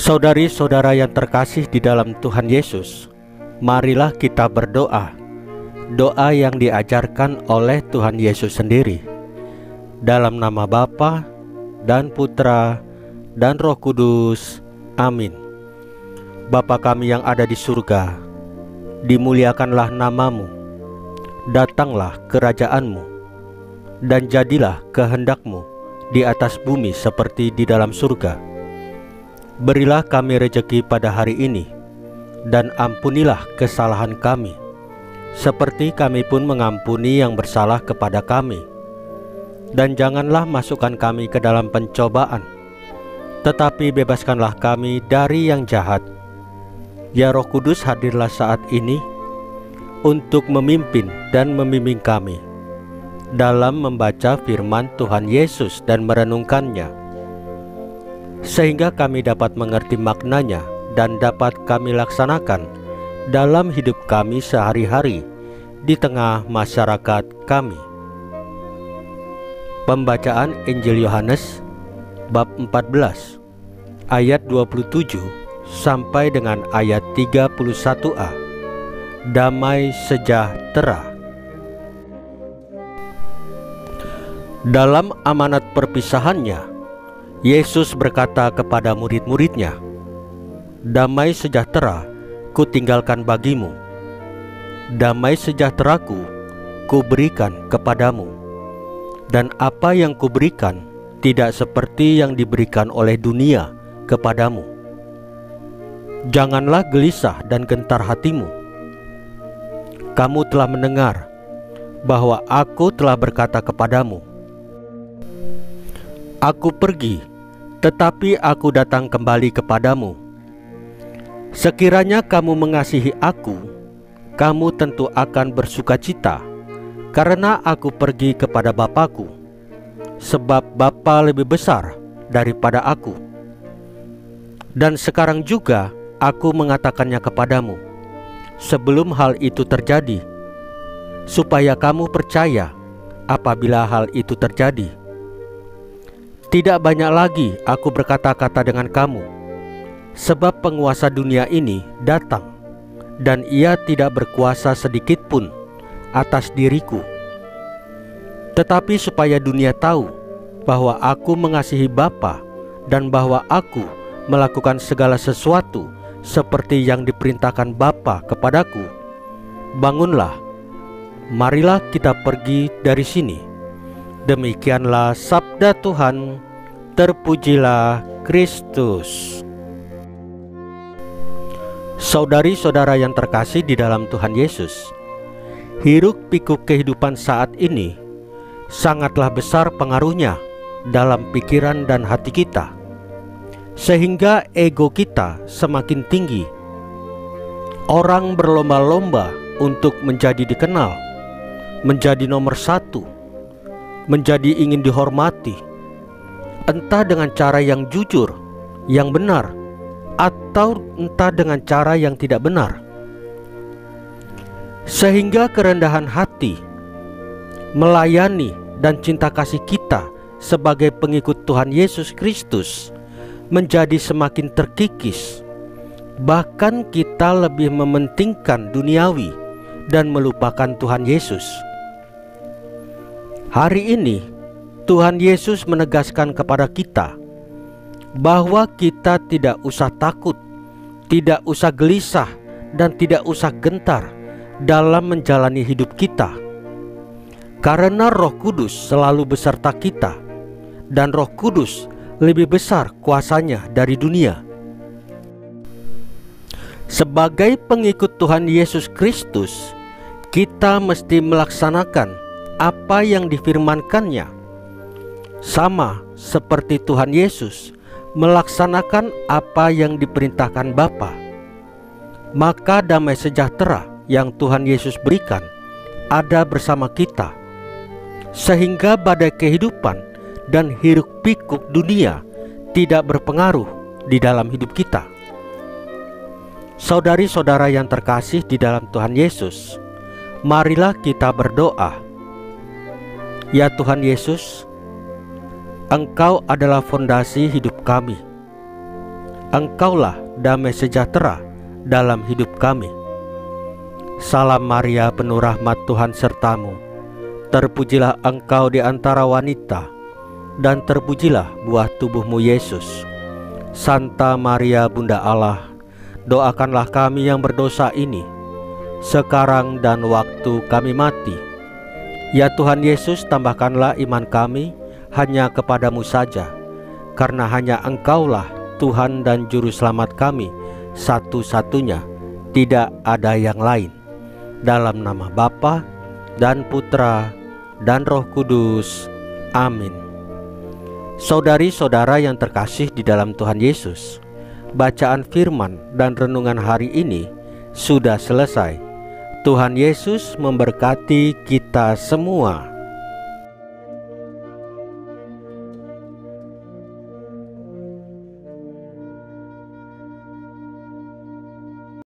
Saudari-saudara yang terkasih di dalam Tuhan Yesus, marilah kita berdoa. Doa yang diajarkan oleh Tuhan Yesus sendiri. Dalam nama Bapa dan Putra dan Roh Kudus. Amin. Bapa kami yang ada di surga, dimuliakanlah namamu. Datanglah kerajaanmu, dan jadilah kehendakmu di atas bumi seperti di dalam surga. Berilah kami rejeki pada hari ini, dan ampunilah kesalahan kami, seperti kami pun mengampuni yang bersalah kepada kami. Dan janganlah masukkan kami ke dalam pencobaan, tetapi bebaskanlah kami dari yang jahat. Ya Roh Kudus, hadirlah saat ini untuk memimpin dan membimbing kami dalam membaca firman Tuhan Yesus dan merenungkannya, sehingga kami dapat mengerti maknanya dan dapat kami laksanakan dalam hidup kami sehari-hari di tengah masyarakat kami. Pembacaan Injil Yohanes bab 14 ayat 27 sampai dengan ayat 31a. Damai sejahtera. Dalam amanat perpisahannya, Yesus berkata kepada murid-muridnya, "Damai sejahtera kutinggalkan bagimu, damai sejahteraku kuberikan kepadamu, dan apa yang kuberikan tidak seperti yang diberikan oleh dunia kepadamu. Janganlah gelisah dan gentar hatimu. Kamu telah mendengar bahwa aku telah berkata kepadamu, Aku pergi, tetapi aku datang kembali kepadamu. Sekiranya kamu mengasihi aku, kamu tentu akan bersukacita, karena aku pergi kepada Bapa-Ku, sebab Bapa lebih besar daripada aku. Dan sekarang juga aku mengatakannya kepadamu, sebelum hal itu terjadi, supaya kamu percaya apabila hal itu terjadi. Tidak banyak lagi aku berkata-kata dengan kamu, sebab penguasa dunia ini datang, dan ia tidak berkuasa sedikit pun atas diriku. Tetapi supaya dunia tahu bahwa aku mengasihi Bapa, dan bahwa aku melakukan segala sesuatu seperti yang diperintahkan Bapa kepadaku. Bangunlah, marilah kita pergi dari sini." Demikianlah sabda Tuhan. Terpujilah Kristus. Saudari-saudara yang terkasih di dalam Tuhan Yesus, hiruk-pikuk kehidupan saat ini sangatlah besar pengaruhnya dalam pikiran dan hati kita, sehingga ego kita semakin tinggi. Orang berlomba-lomba untuk menjadi dikenal, menjadi nomor satu, menjadi ingin dihormati, entah dengan cara yang jujur, yang benar, atau entah dengan cara yang tidak benar. Sehingga kerendahan hati, melayani dan cinta kasih kita sebagai pengikut Tuhan Yesus Kristus menjadi semakin terkikis. Bahkan kita lebih mementingkan duniawi dan melupakan Tuhan Yesus. Hari ini Tuhan Yesus menegaskan kepada kita bahwa kita tidak usah takut, tidak usah gelisah, dan tidak usah gentar dalam menjalani hidup kita, karena Roh Kudus selalu beserta kita, dan Roh Kudus lebih besar kuasanya dari dunia. Sebagai pengikut Tuhan Yesus Kristus, kita mesti melaksanakan apa yang difirmankannya, sama seperti Tuhan Yesus melaksanakan apa yang diperintahkan Bapa. Maka damai sejahtera yang Tuhan Yesus berikan ada bersama kita, sehingga badai kehidupan dan hiruk-pikuk dunia tidak berpengaruh di dalam hidup kita. Saudari-saudara yang terkasih di dalam Tuhan Yesus, marilah kita berdoa. Ya Tuhan Yesus, Engkau adalah fondasi hidup kami. Engkaulah damai sejahtera dalam hidup kami. Salam Maria, penuh rahmat, Tuhan sertamu. Terpujilah engkau di antara wanita, dan terpujilah buah tubuhmu Yesus. Santa Maria, Bunda Allah, doakanlah kami yang berdosa ini, sekarang dan waktu kami mati. Ya Tuhan Yesus, tambahkanlah iman kami hanya kepadamu saja, karena hanya Engkaulah Tuhan dan Juru Selamat kami satu-satunya, tidak ada yang lain. Dalam nama Bapa dan Putra dan Roh Kudus. Amin. Saudari-saudara yang terkasih di dalam Tuhan Yesus, bacaan firman dan renungan hari ini sudah selesai. Tuhan Yesus memberkati kita semua.